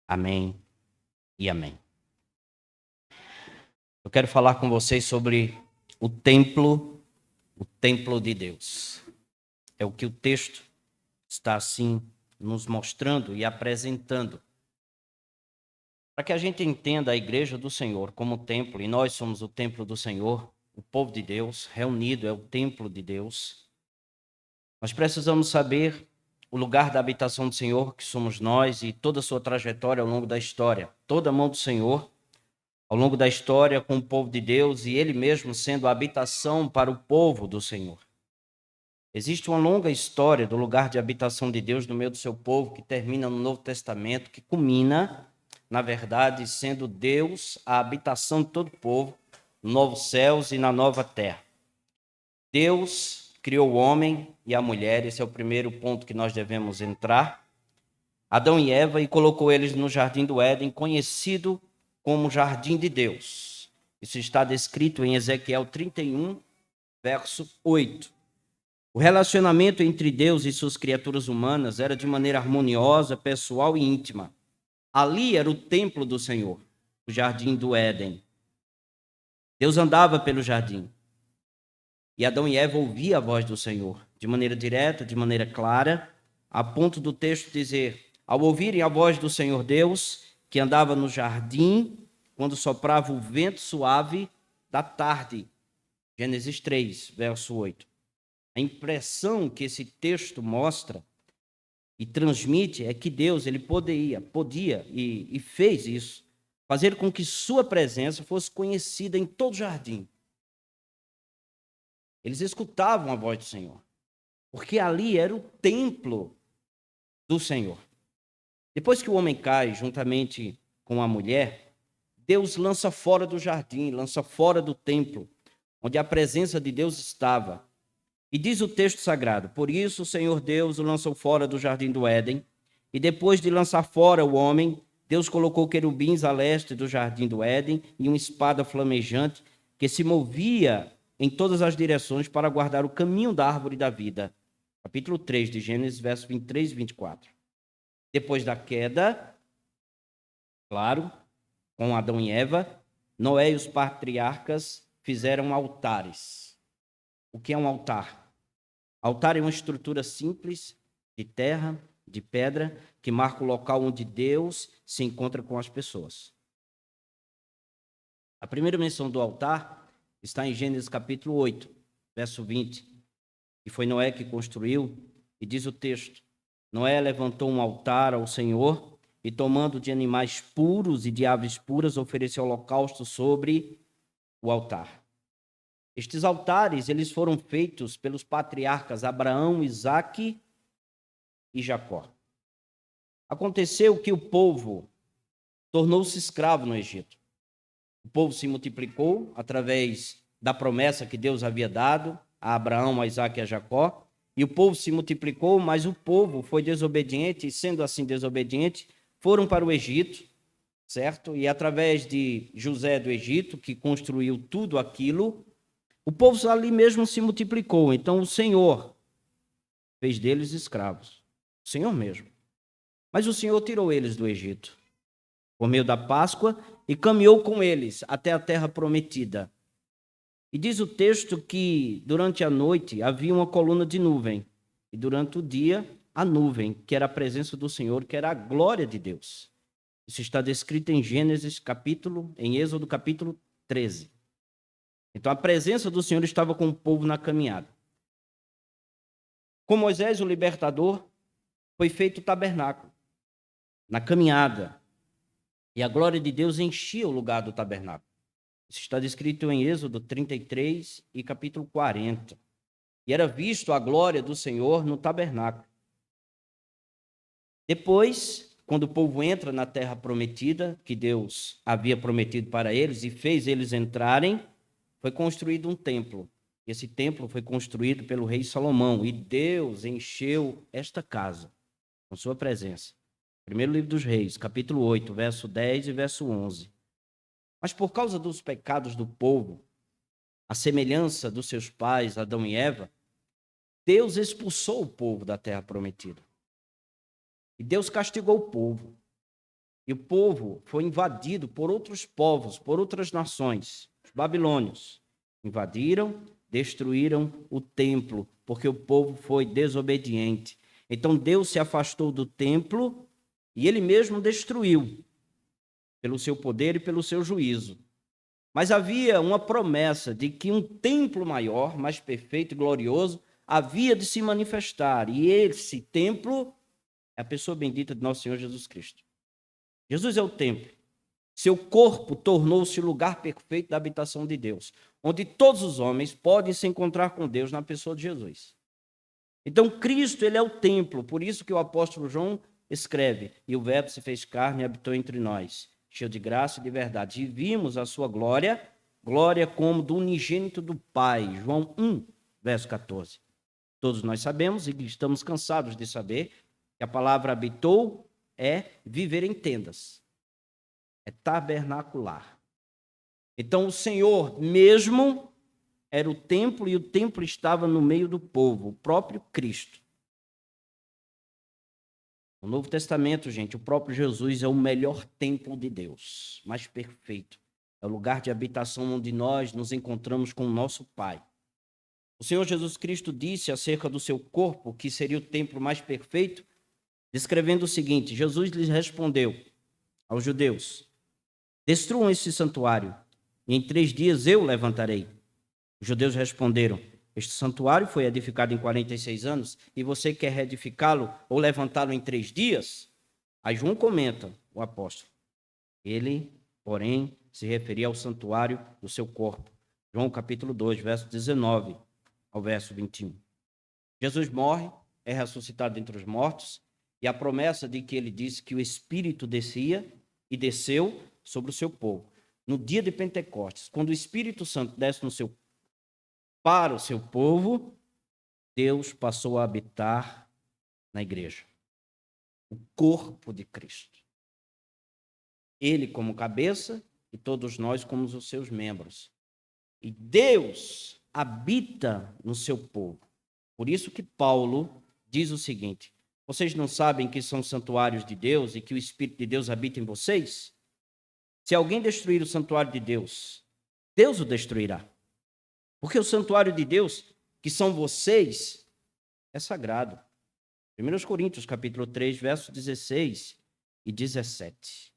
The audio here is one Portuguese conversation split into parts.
Amém e amém. Eu quero falar com vocês sobre o templo de Deus. É o que o texto está assim nos mostrando e apresentando. Para que a gente entenda a igreja do Senhor como templo, e nós somos o templo do Senhor, o povo de Deus, reunido é o templo de Deus. Nós precisamos saber o lugar da habitação do Senhor, que somos nós, e toda a sua trajetória ao longo da história. Toda a mão do Senhor ao longo da história com o povo de Deus e ele mesmo sendo a habitação para o povo do Senhor. Existe uma longa história do lugar de habitação de Deus no meio do seu povo, que termina no Novo Testamento, que culmina, na verdade, sendo Deus a habitação de todo o povo, nos novos céus e na nova terra. Deus criou o homem e a mulher, esse é o primeiro ponto que nós devemos entrar, Adão e Eva, e colocou eles no jardim do Éden, conhecido como jardim de Deus. Isso está descrito em Ezequiel 31, verso 8. O relacionamento entre Deus e suas criaturas humanas era de maneira harmoniosa, pessoal e íntima. Ali era o templo do Senhor, o jardim do Éden. Deus andava pelo jardim. E Adão e Eva ouviam a voz do Senhor, de maneira direta, de maneira clara, a ponto do texto dizer: ao ouvirem a voz do Senhor Deus, que andava no jardim, quando soprava o vento suave da tarde. Gênesis 3, verso 8. A impressão que esse texto mostra e transmite é que Deus ele podia e fez isso, fazer com que sua presença fosse conhecida em todo o jardim. Eles escutavam a voz do Senhor, porque ali era o templo do Senhor. Depois que o homem cai juntamente com a mulher, Deus lança fora do jardim, lança fora do templo, onde a presença de Deus estava. E diz o texto sagrado: por isso o Senhor Deus o lançou fora do jardim do Éden, e depois de lançar fora o homem, Deus colocou querubins a leste do jardim do Éden e uma espada flamejante que se movia em todas as direções para guardar o caminho da árvore da vida. Capítulo 3 de Gênesis, versos 23 e 24. Depois da queda, claro, com Adão e Eva, Noé e os patriarcas fizeram altares. O que é um altar? Altar é uma estrutura simples de terra, de pedra, que marca o local onde Deus se encontra com as pessoas. A primeira menção do altar está em Gênesis capítulo 8, verso 20. E foi Noé que construiu, e diz o texto: Noé levantou um altar ao Senhor e, tomando de animais puros e de aves puras, ofereceu holocausto sobre o altar. Estes altares, eles foram feitos pelos patriarcas Abraão, Isaque e Jacó. Aconteceu que o povo tornou-se escravo no Egito. O povo se multiplicou através da promessa que Deus havia dado a Abraão, a Isaque e a Jacó. E o povo se multiplicou, mas o povo foi desobediente, e sendo assim desobediente, foram para o Egito, certo? E através de José do Egito, que construiu tudo aquilo, o povo ali mesmo se multiplicou. Então o Senhor fez deles escravos. O Senhor mesmo. Mas o Senhor tirou eles do Egito por meio da Páscoa e caminhou com eles até a terra prometida. E diz o texto que durante a noite havia uma coluna de nuvem e durante o dia a nuvem, que era a presença do Senhor, que era a glória de Deus. Isso está descrito em em Êxodo capítulo 13. Então a presença do Senhor estava com o povo na caminhada. Com Moisés, o libertador, foi feito o tabernáculo na caminhada. E a glória de Deus enchia o lugar do tabernáculo. Isso está descrito em Êxodo 33 e capítulo 40. E era visto a glória do Senhor no tabernáculo. Depois, quando o povo entra na terra prometida, que Deus havia prometido para eles e fez eles entrarem, foi construído um templo. Esse templo foi construído pelo rei Salomão e Deus encheu esta casa com sua presença. Primeiro livro dos Reis, capítulo 8, verso 10 e verso 11. Mas por causa dos pecados do povo, a semelhança dos seus pais, Adão e Eva, Deus expulsou o povo da terra prometida. E Deus castigou o povo. E o povo foi invadido por outros povos, por outras nações. Os babilônios invadiram, destruíram o templo, porque o povo foi desobediente. Então Deus se afastou do templo e ele mesmo destruiu, pelo seu poder e pelo seu juízo. Mas havia uma promessa de que um templo maior, mais perfeito e glorioso, havia de se manifestar. E esse templo é a pessoa bendita de nosso Senhor Jesus Cristo. Jesus é o templo. Seu corpo tornou-se o lugar perfeito da habitação de Deus, onde todos os homens podem se encontrar com Deus na pessoa de Jesus. Então, Cristo, ele é o templo. Por isso que o apóstolo João escreve: e o verbo se fez carne e habitou entre nós, cheio de graça e de verdade. E vimos a sua glória, glória como do unigênito do Pai. João 1, verso 14. Todos nós sabemos e estamos cansados de saber que a palavra habitou é viver em tendas, é tabernacular. Então o Senhor mesmo era o templo e o templo estava no meio do povo, o próprio Cristo. No Novo Testamento, gente, o próprio Jesus é o melhor templo de Deus, mais perfeito. É o lugar de habitação onde nós nos encontramos com o nosso Pai. O Senhor Jesus Cristo disse acerca do seu corpo que seria o templo mais perfeito, descrevendo o seguinte: Jesus lhes respondeu aos judeus: destruam esse santuário, e em 3 dias eu o levantarei. Os judeus responderam: este santuário foi edificado em 46 anos, e você quer reedificá-lo ou levantá-lo em 3 dias? Aí João comenta, o apóstolo. Ele, porém, se referia ao santuário do seu corpo. João capítulo 2, verso 19 ao verso 21. Jesus morre, é ressuscitado dentre os mortos, e a promessa de que ele disse que o Espírito descia e desceu sobre o seu povo. No dia de Pentecostes, quando o Espírito Santo desce para o seu povo, Deus passou a habitar na igreja, o corpo de Cristo. Ele como cabeça e todos nós como os seus membros. E Deus habita no seu povo. Por isso que Paulo diz o seguinte: vocês não sabem que são santuários de Deus e que o Espírito de Deus habita em vocês? Se alguém destruir o santuário de Deus, Deus o destruirá. Porque o santuário de Deus, que são vocês, é sagrado. 1 Coríntios, capítulo 3, versos 16 e 17.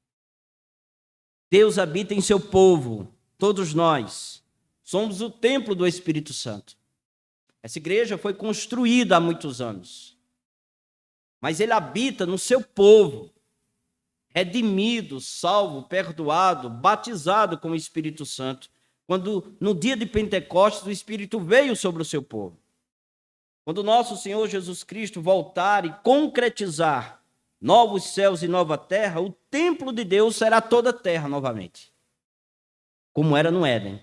Deus habita em seu povo, todos nós. Somos o templo do Espírito Santo. Essa igreja foi construída há muitos anos. Mas ele habita no seu povo, redimido, salvo, perdoado, batizado com o Espírito Santo. Quando no dia de Pentecostes o Espírito veio sobre o seu povo. Quando nosso Senhor Jesus Cristo voltar e concretizar novos céus e nova terra, o templo de Deus será toda a terra novamente, como era no Éden.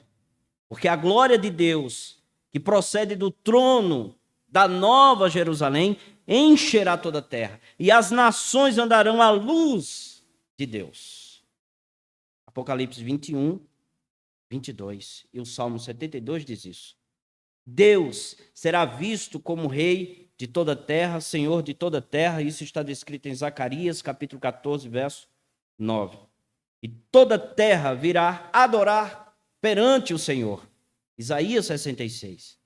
Porque a glória de Deus, que procede do trono da nova Jerusalém, encherá toda a terra, e as nações andarão à luz de Deus. Apocalipse 21, 22 e o Salmo 72 diz isso. Deus será visto como rei de toda a terra, senhor de toda a terra. Isso está descrito em Zacarias, capítulo 14, verso 9. E toda a terra virá adorar perante o Senhor. Isaías 66.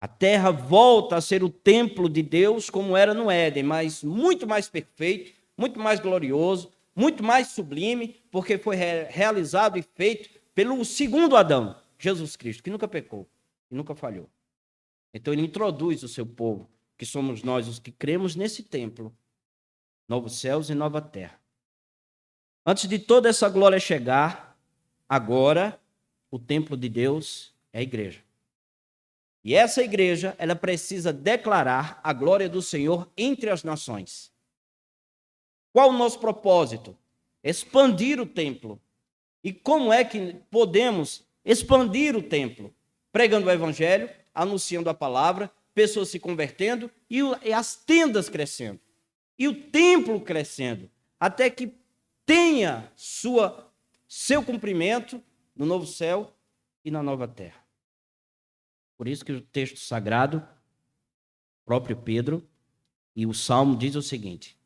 A terra volta a ser o templo de Deus como era no Éden, mas muito mais perfeito, muito mais glorioso, muito mais sublime, porque foi realizado e feito pelo segundo Adão, Jesus Cristo, que nunca pecou, que nunca falhou. Então ele introduz o seu povo, que somos nós os que cremos nesse templo, novos céus e nova terra. Antes de toda essa glória chegar, agora o templo de Deus é a igreja. E essa igreja, ela precisa declarar a glória do Senhor entre as nações. Qual o nosso propósito? Expandir o templo. E como é que podemos expandir o templo? Pregando o evangelho, anunciando a palavra, pessoas se convertendo e as tendas crescendo. E o templo crescendo, até que tenha seu cumprimento no novo céu e na nova terra. Por isso que o texto sagrado, próprio Pedro, e o Salmo diz o seguinte: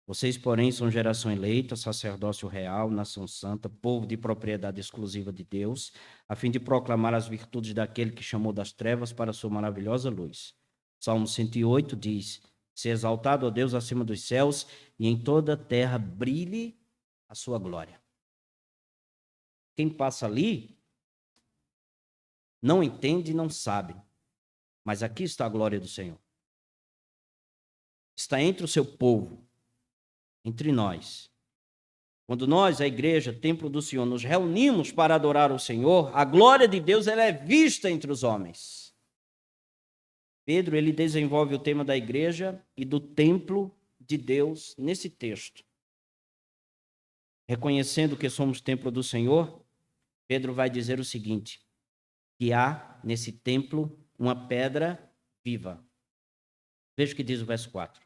Vocês, porém, são geração eleita, sacerdócio real, nação santa, povo de propriedade exclusiva de Deus, a fim de proclamar as virtudes daquele que chamou das trevas para a sua maravilhosa luz. Salmo 108 diz: "Se exaltado, ó Deus, acima dos céus, e em toda a terra brilhe a sua glória." Quem passa ali não entende e não sabe, mas aqui está a glória do Senhor. Está entre o seu povo, entre nós. Quando nós, a igreja, templo do Senhor, nos reunimos para adorar o Senhor, a glória de Deus ela é vista entre os homens. Pedro, ele desenvolve o tema da igreja e do templo de Deus nesse texto. Reconhecendo que somos templo do Senhor, Pedro vai dizer o seguinte, que há nesse templo uma pedra viva. Veja o que diz o verso 4.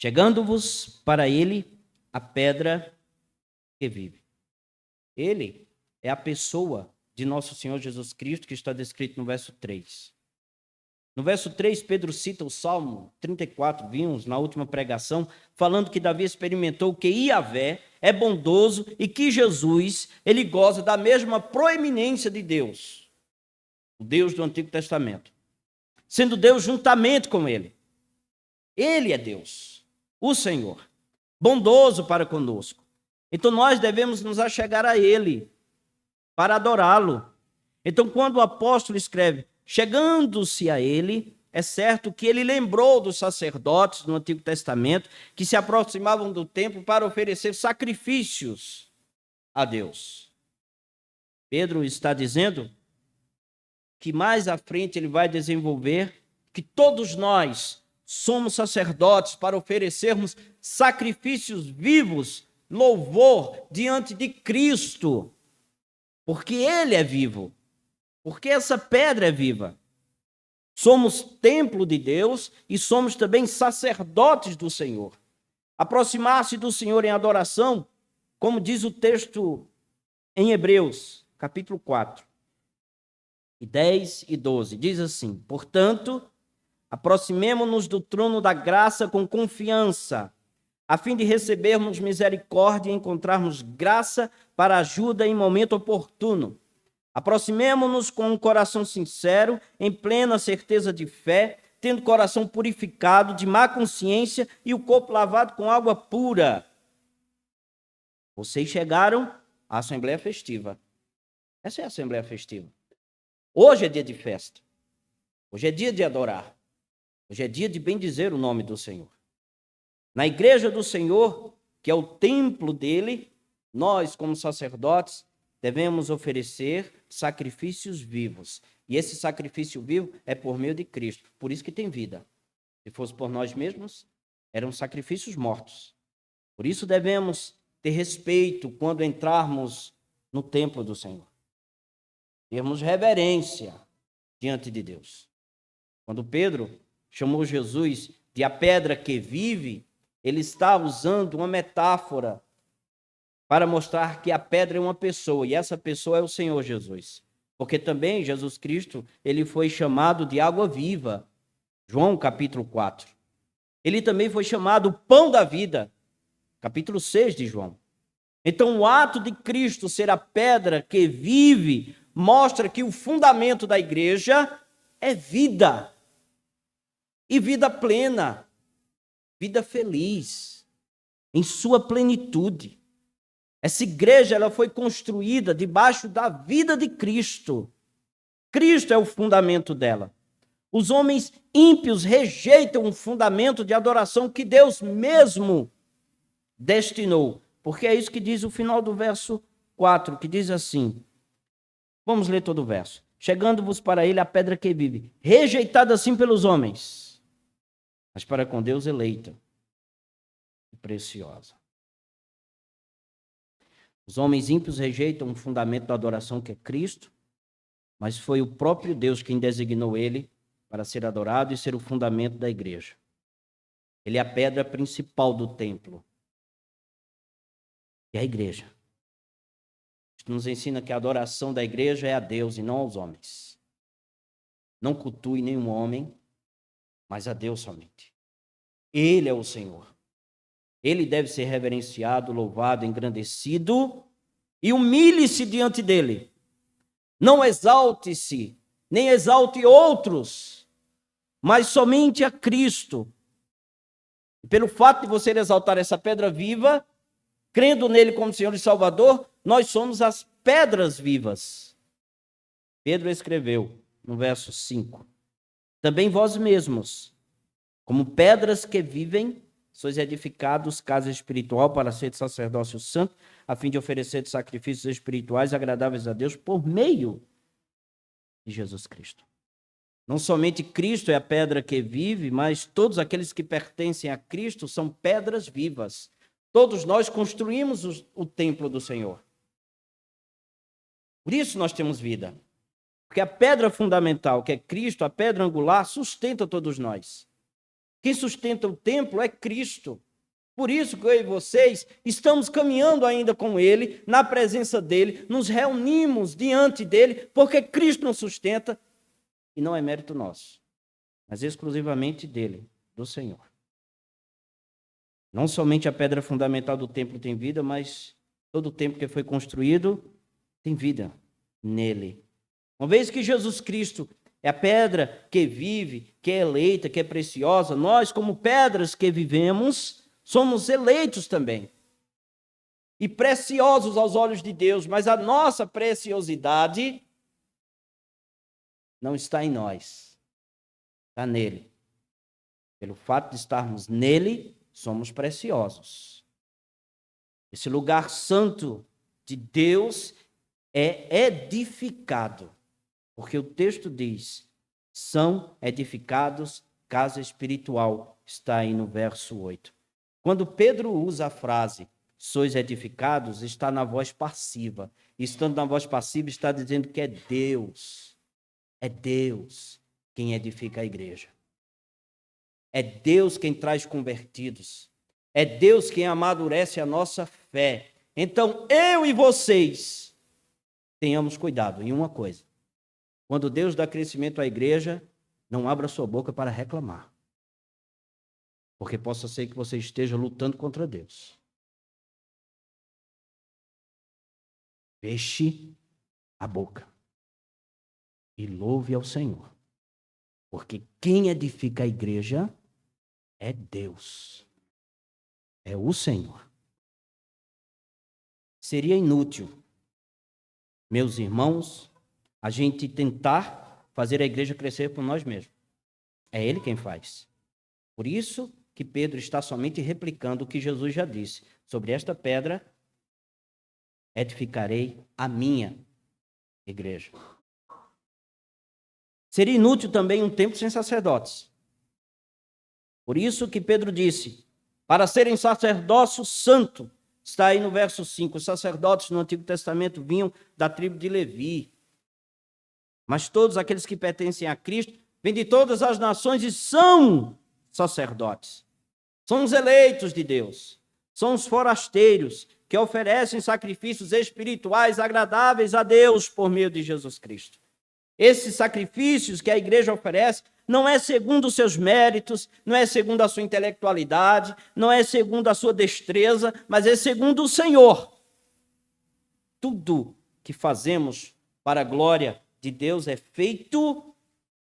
Chegando-vos para ele a pedra que vive. Ele é a pessoa de nosso Senhor Jesus Cristo, que está descrito no verso 3. No verso 3, Pedro cita o Salmo 34, vimos na última pregação, falando que Davi experimentou que Yahvé é bondoso e que Jesus, ele goza da mesma proeminência de Deus, o Deus do Antigo Testamento, sendo Deus juntamente com ele. Ele é Deus, o Senhor, bondoso para conosco. Então nós devemos nos achegar a ele para adorá-lo. Então quando o apóstolo escreve, chegando-se a ele, é certo que ele lembrou dos sacerdotes no Antigo Testamento que se aproximavam do templo para oferecer sacrifícios a Deus. Pedro está dizendo que mais à frente ele vai desenvolver que todos nós somos sacerdotes para oferecermos sacrifícios vivos, louvor diante de Cristo, porque ele é vivo, porque essa pedra é viva. Somos templo de Deus e somos também sacerdotes do Senhor. Aproximar-se do Senhor em adoração, como diz o texto em Hebreus, capítulo 4, 10 e 12, diz assim: portanto, aproximemo-nos do trono da graça com confiança, a fim de recebermos misericórdia e encontrarmos graça para ajuda em momento oportuno. Aproximemo-nos com um coração sincero, em plena certeza de fé, tendo o coração purificado de má consciência e o corpo lavado com água pura. Vocês chegaram à Assembleia Festiva. Essa é a Assembleia Festiva. Hoje é dia de festa. Hoje é dia de adorar. Hoje é dia de bendizer o nome do Senhor. Na igreja do Senhor, que é o templo dele, nós, como sacerdotes, devemos oferecer sacrifícios vivos. E esse sacrifício vivo é por meio de Cristo. Por isso que tem vida. Se fosse por nós mesmos, eram sacrifícios mortos. Por isso devemos ter respeito quando entrarmos no templo do Senhor. Termos reverência diante de Deus. Quando Pedro chamou Jesus de a pedra que vive, ele está usando uma metáfora para mostrar que a pedra é uma pessoa, e essa pessoa é o Senhor Jesus. Porque também Jesus Cristo, ele foi chamado de água viva, João capítulo 4. Ele também foi chamado pão da vida, capítulo 6 de João. Então o ato de Cristo ser a pedra que vive, mostra que o fundamento da igreja é vida. E vida plena, vida feliz, em sua plenitude. Essa igreja ela foi construída debaixo da vida de Cristo. Cristo é o fundamento dela. Os homens ímpios rejeitam o fundamento de adoração que Deus mesmo destinou. Porque é isso que diz o final do verso 4, que diz assim. Vamos ler todo o verso. Chegando-vos para ele a pedra que vive, rejeitada assim pelos homens, mas para com Deus eleita e preciosa. Os homens ímpios rejeitam o fundamento da adoração que é Cristo, mas foi o próprio Deus quem designou ele para ser adorado e ser o fundamento da igreja. Ele é a pedra principal do templo. E a igreja. Isto nos ensina que a adoração da igreja é a Deus e não aos homens. Não cultue nenhum homem, mas a Deus somente. Ele é o Senhor. Ele deve ser reverenciado, louvado, engrandecido e humilhe-se diante dele. Não exalte-se, nem exalte outros, mas somente a Cristo. E pelo fato de você exaltar essa pedra viva, crendo nele como Senhor e Salvador, nós somos as pedras vivas. Pedro escreveu no verso 5: também vós mesmos, como pedras que vivem, sois edificados casa espiritual para ser sacerdócio santo, a fim de oferecer sacrifícios espirituais agradáveis a Deus por meio de Jesus Cristo. Não somente Cristo é a pedra que vive, mas todos aqueles que pertencem a Cristo são pedras vivas. Todos nós construímos o templo do Senhor. Por isso nós temos vida. Porque a pedra fundamental, que é Cristo, a pedra angular, sustenta todos nós. Quem sustenta o templo é Cristo. Por isso que eu e vocês estamos caminhando ainda com Ele, na presença dEle, nos reunimos diante dEle, porque Cristo nos sustenta, e não é mérito nosso, mas exclusivamente dEle, do Senhor. Não somente a pedra fundamental do templo tem vida, mas todo o templo que foi construído tem vida nele. Uma vez que Jesus Cristo é a pedra que vive, que é eleita, que é preciosa, nós, como pedras que vivemos, somos eleitos também. E preciosos aos olhos de Deus, mas a nossa preciosidade não está em nós, está nele. Pelo fato de estarmos nele, somos preciosos. Esse lugar santo de Deus é edificado, porque o texto diz, são edificados casa espiritual, está aí no verso 8. Quando Pedro usa a frase, sois edificados, está na voz passiva. E estando na voz passiva, está dizendo que é Deus quem edifica a igreja. É Deus quem traz convertidos. É Deus quem amadurece a nossa fé. Então, eu e vocês, tenhamos cuidado em uma coisa. Quando Deus dá crescimento à igreja, não abra sua boca para reclamar. Porque possa ser que você esteja lutando contra Deus. Feche a boca e louve ao Senhor. Porque quem edifica a igreja é Deus. É o Senhor. Seria inútil, meus irmãos, a gente tentar fazer a igreja crescer por nós mesmos. É Ele quem faz. Por isso que Pedro está somente replicando o que Jesus já disse. Sobre esta pedra edificarei a minha igreja. Seria inútil também um templo sem sacerdotes. Por isso que Pedro disse, para serem sacerdócio santo, está aí no verso 5, os sacerdotes no Antigo Testamento vinham da tribo de Levi. Mas todos aqueles que pertencem a Cristo vêm de todas as nações e são sacerdotes. São os eleitos de Deus. São os forasteiros que oferecem sacrifícios espirituais agradáveis a Deus por meio de Jesus Cristo. Esses sacrifícios que a igreja oferece não é segundo os seus méritos, não é segundo a sua intelectualidade, não é segundo a sua destreza, mas é segundo o Senhor. Tudo que fazemos para a glória de Deus é feito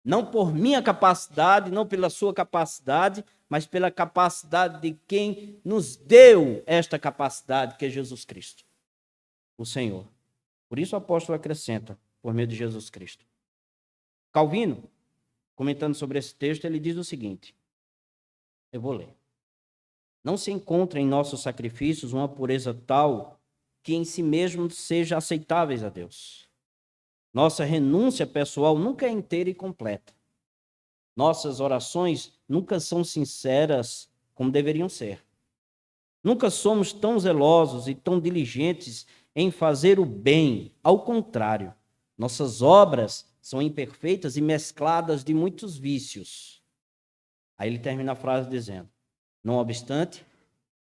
não por minha capacidade, não pela sua capacidade, mas pela capacidade de quem nos deu esta capacidade, que é Jesus Cristo, o Senhor. Por isso o apóstolo acrescenta, por meio de Jesus Cristo. Calvino, comentando sobre esse texto, ele diz o seguinte, eu vou ler. Não se encontra em nossos sacrifícios uma pureza tal que em si mesmo seja aceitáveis a Deus. Nossa renúncia pessoal nunca é inteira e completa. Nossas orações nunca são sinceras como deveriam ser. Nunca somos tão zelosos e tão diligentes em fazer o bem. Ao contrário, nossas obras são imperfeitas e mescladas de muitos vícios. Aí ele termina a frase dizendo, não obstante,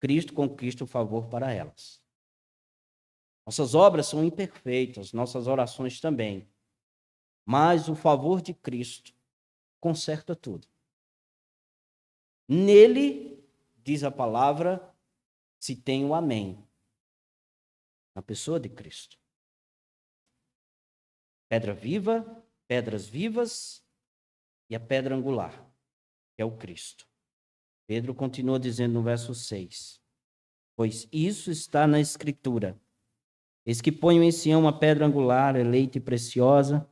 Cristo conquista o favor para elas. Nossas obras são imperfeitas, nossas orações também. Mas o favor de Cristo conserta tudo. Nele, diz a palavra, se tem o amém. Na pessoa de Cristo. Pedra viva, pedras vivas e a pedra angular, que é o Cristo. Pedro continua dizendo no verso 6. Pois isso está na Escritura. Eis que ponho em Sião uma pedra angular, eleita e preciosa,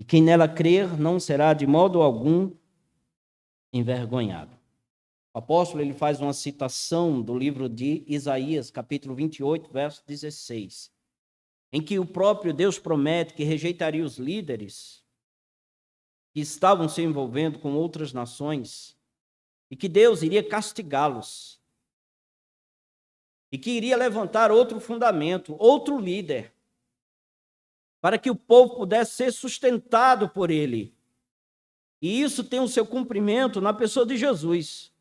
e quem nela crer não será de modo algum envergonhado. O apóstolo ele faz uma citação do livro de Isaías, capítulo 28, verso 16, em que o próprio Deus promete que rejeitaria os líderes que estavam se envolvendo com outras nações e que Deus iria castigá-los e que iria levantar outro fundamento, outro líder, para que o povo pudesse ser sustentado por ele. E isso tem o seu cumprimento na pessoa de Jesus.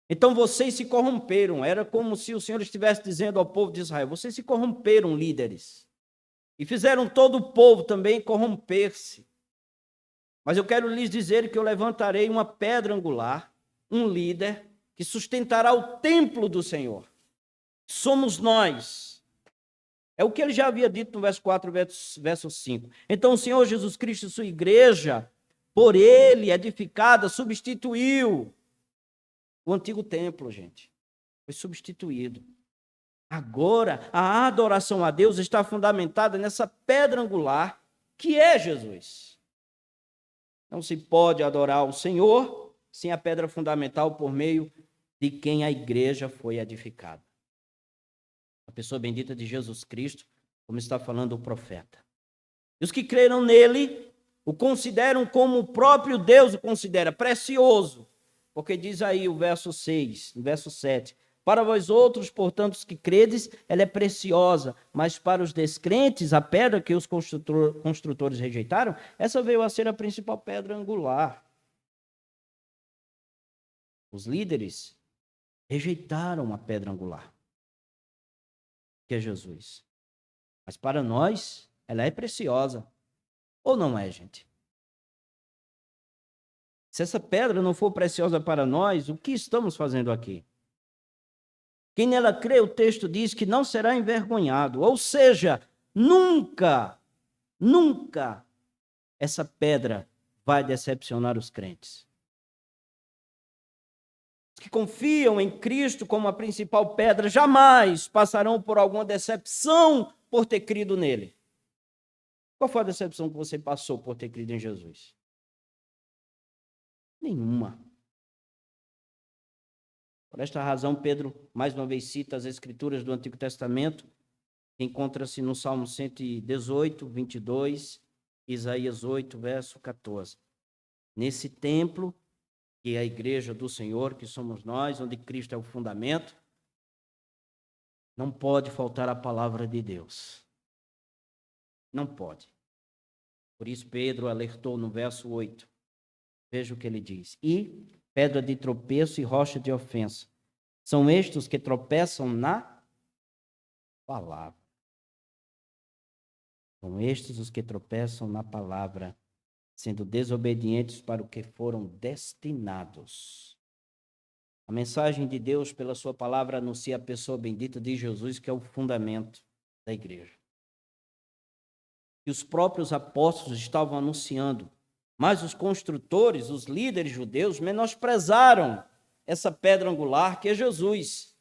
Então vocês se corromperam. Era como se o Senhor estivesse dizendo ao povo de Israel: vocês se corromperam, líderes. E fizeram todo o povo também corromper-se. Mas eu quero lhes dizer que eu levantarei uma pedra angular, um líder, que sustentará o templo do Senhor. Somos nós. É o que ele já havia dito no verso 4, verso 5. Então o Senhor Jesus Cristo e sua igreja, por ele edificada, substituiu o antigo templo, gente. Foi substituído. Agora, a adoração a Deus está fundamentada nessa pedra angular, que é Jesus. Não se pode adorar o Senhor sem a pedra fundamental por meio de quem a igreja foi edificada. A pessoa bendita de Jesus Cristo, como está falando o profeta. E os que creram nele, o consideram como o próprio Deus o considera, precioso. Porque diz aí o verso 6, o verso 7, para vós outros, portanto, os que credes, ela é preciosa, mas para os descrentes, a pedra que os construtores rejeitaram, essa veio a ser a principal pedra angular. Os líderes rejeitaram a pedra angular, que é Jesus. Mas para nós, ela é preciosa. Ou não é, gente? Se essa pedra não for preciosa para nós, o que estamos fazendo aqui? Quem nela crê, o texto diz que não será envergonhado. Ou seja, nunca essa pedra vai decepcionar os crentes. Os que confiam em Cristo como a principal pedra jamais passarão por alguma decepção por ter crido nele. Qual foi a decepção que você passou por ter crido em Jesus? Nenhuma. Por esta razão, Pedro, mais uma vez, cita as Escrituras do Antigo Testamento, que encontra-se no Salmo 118, 22, Isaías 8, verso 14. Nesse templo, que é a igreja do Senhor, que somos nós, onde Cristo é o fundamento, não pode faltar a palavra de Deus. Não pode. Por isso, Pedro alertou no verso 8. Veja o que ele diz. E pedra de tropeço e rocha de ofensa. São estes que tropeçam na palavra. São estes os que tropeçam na palavra, sendo desobedientes para o que foram destinados. A mensagem de Deus, pela sua palavra, anuncia a pessoa bendita de Jesus, que é o fundamento da igreja. E os próprios apóstolos estavam anunciando, mas os construtores, os líderes judeus, menosprezaram essa pedra angular que é Jesus.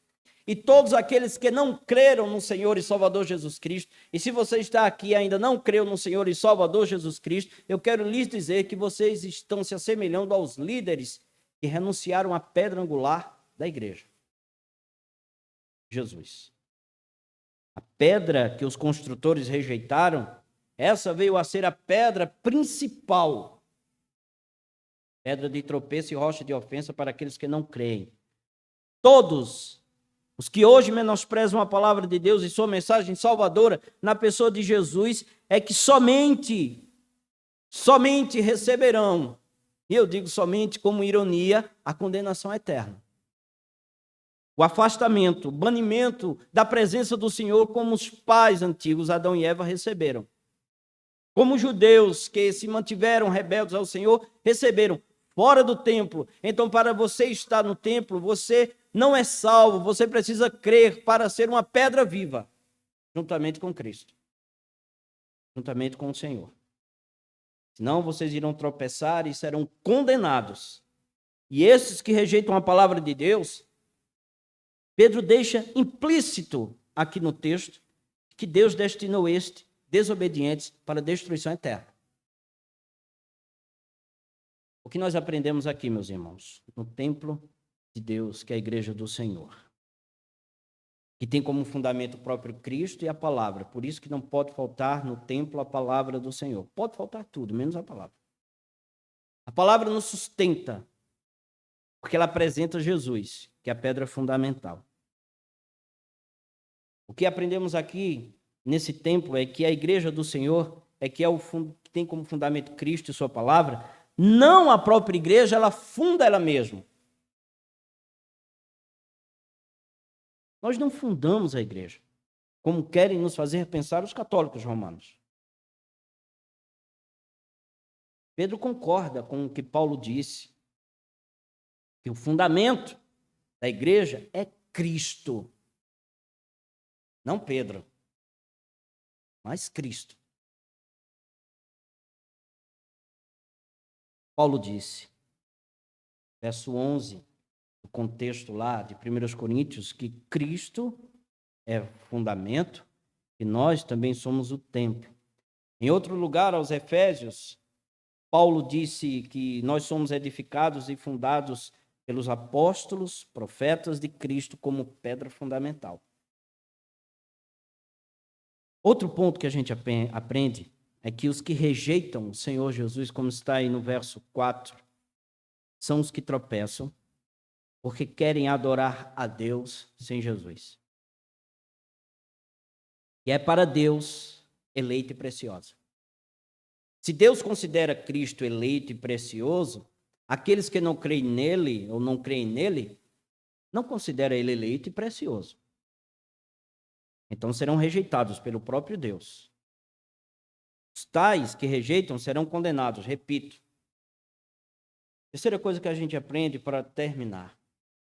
E todos aqueles que não creram no Senhor e Salvador Jesus Cristo, e se você está aqui e ainda não creu no Senhor e Salvador Jesus Cristo, eu quero lhes dizer que vocês estão se assemelhando aos líderes que renunciaram à pedra angular da igreja. Jesus. A pedra que os construtores rejeitaram, essa veio a ser a pedra principal. Pedra de tropeço e rocha de ofensa para aqueles que não creem. Todos os que hoje menosprezam a palavra de Deus e sua mensagem salvadora na pessoa de Jesus, é que somente receberão, e eu digo somente como ironia, a condenação eterna. O afastamento, o banimento da presença do Senhor, como os pais antigos, Adão e Eva, receberam. Como os judeus que se mantiveram rebeldes ao Senhor, receberam. fora do templo. Então, para você estar no templo, você não é salvo, você precisa crer para ser uma pedra viva, juntamente com Cristo, juntamente com o Senhor. Senão vocês irão tropeçar e serão condenados. E esses que rejeitam a palavra de Deus, Pedro deixa implícito aqui no texto que Deus destinou estes desobedientes para a destruição eterna. O que nós aprendemos aqui, meus irmãos, no templo de Deus, que é a igreja do Senhor, que tem como fundamento o próprio Cristo e a palavra. Por isso que não pode faltar no templo a palavra do Senhor. Pode faltar tudo, menos a palavra. A palavra nos sustenta, porque ela apresenta Jesus, que é a pedra fundamental. O que aprendemos aqui nesse templo é que a igreja do Senhor que tem como fundamento Cristo e sua palavra. Não a própria igreja, ela funda ela mesma. Nós não fundamos a igreja, como querem nos fazer pensar os católicos romanos. Pedro concorda com o que Paulo disse, que o fundamento da igreja é Cristo. Não Pedro, mas Cristo. Paulo disse, verso 11, no contexto lá de 1 Coríntios, que Cristo é fundamento e nós também somos o templo. Em outro lugar, aos Efésios, Paulo disse que nós somos edificados e fundados pelos apóstolos, profetas de Cristo como pedra fundamental. Outro ponto que a gente aprende é que os que rejeitam o Senhor Jesus, como está aí no verso 4, são os que tropeçam porque querem adorar a Deus sem Jesus. E é para Deus eleita e preciosa. Se Deus considera Cristo eleito e precioso, aqueles que não creem nele ou não creem nele, não consideram ele eleito e precioso. Então serão rejeitados pelo próprio Deus. Os tais que rejeitam serão condenados, repito. Terceira coisa que a gente aprende para terminar.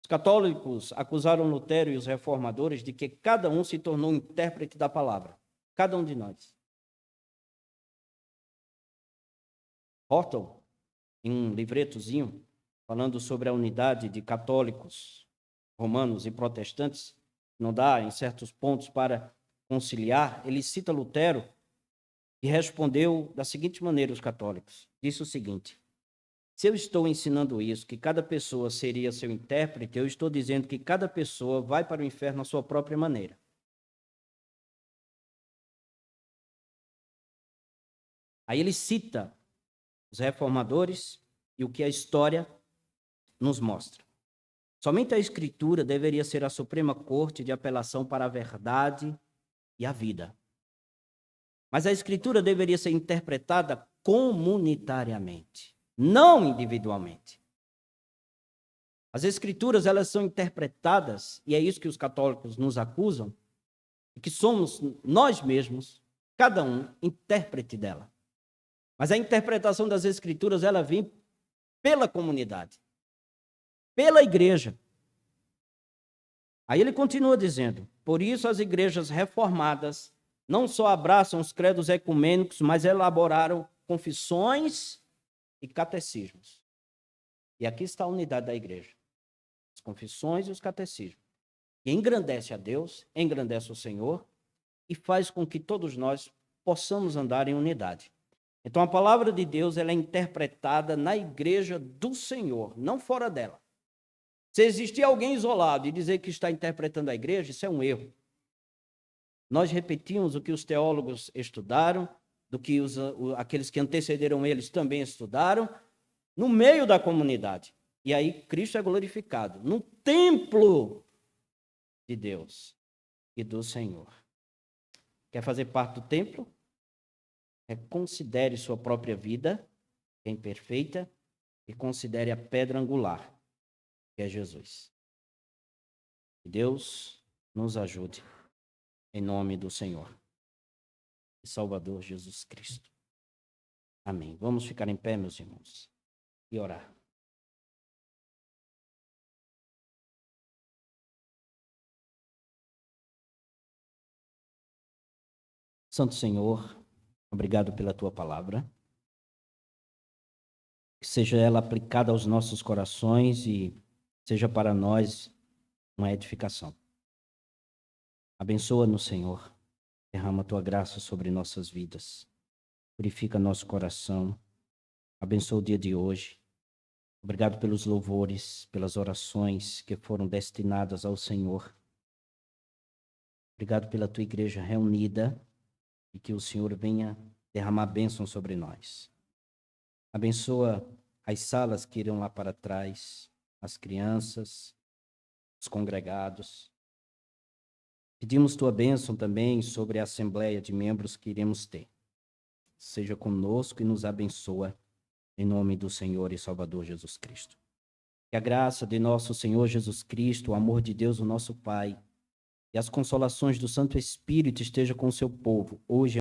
Os católicos acusaram Lutero e os reformadores de que cada um se tornou um intérprete da palavra. Cada um de nós. Horton, em um livretozinho, falando sobre a unidade de católicos, romanos e protestantes, não dá em certos pontos para conciliar, ele cita Lutero e respondeu da seguinte maneira aos católicos. Disse o seguinte: se eu estou ensinando isso, que cada pessoa seria seu intérprete, eu estou dizendo que cada pessoa vai para o inferno à sua própria maneira. Aí ele cita os reformadores e o que a história nos mostra. Somente a Escritura deveria ser a suprema corte de apelação para a verdade e a vida. Mas a Escritura deveria ser interpretada comunitariamente, não individualmente. As Escrituras, elas são interpretadas, e é isso que os católicos nos acusam, que somos nós mesmos, cada um, intérprete dela. Mas a interpretação das Escrituras, ela vem pela comunidade, pela igreja. Aí ele continua dizendo, por isso as igrejas reformadas não só abraçam os credos ecumênicos, mas elaboraram confissões e catecismos. E aqui está a unidade da igreja. As confissões e os catecismos. E engrandece a Deus, engrandece o Senhor e faz com que todos nós possamos andar em unidade. Então a palavra de Deus ela é interpretada na igreja do Senhor, não fora dela. Se existir alguém isolado e dizer que está interpretando a igreja, isso é um erro. Nós repetimos o que os teólogos estudaram, do que aqueles que antecederam eles também estudaram, no meio da comunidade. E aí Cristo é glorificado no templo de Deus e do Senhor. Quer fazer parte do templo? Considere sua própria vida, que é imperfeita, e considere a pedra angular, que é Jesus. Que Deus nos ajude, em nome do Senhor e Salvador Jesus Cristo. Amém. Vamos ficar em pé, meus irmãos, e orar. Santo Senhor, obrigado pela tua palavra. Que seja ela aplicada aos nossos corações e seja para nós uma edificação. Abençoa-nos, Senhor. Derrama a tua graça sobre nossas vidas. Purifica nosso coração. Abençoa o dia de hoje. Obrigado pelos louvores, pelas orações que foram destinadas ao Senhor. Obrigado pela tua igreja reunida e que o Senhor venha derramar bênção sobre nós. Abençoa as salas que irão lá para trás, as crianças, os congregados. Pedimos tua bênção também sobre a assembleia de membros que iremos ter. Seja conosco e nos abençoa, em nome do Senhor e Salvador Jesus Cristo. Que a graça de nosso Senhor Jesus Cristo, o amor de Deus, o nosso Pai, e as consolações do Santo Espírito esteja com o seu povo, hoje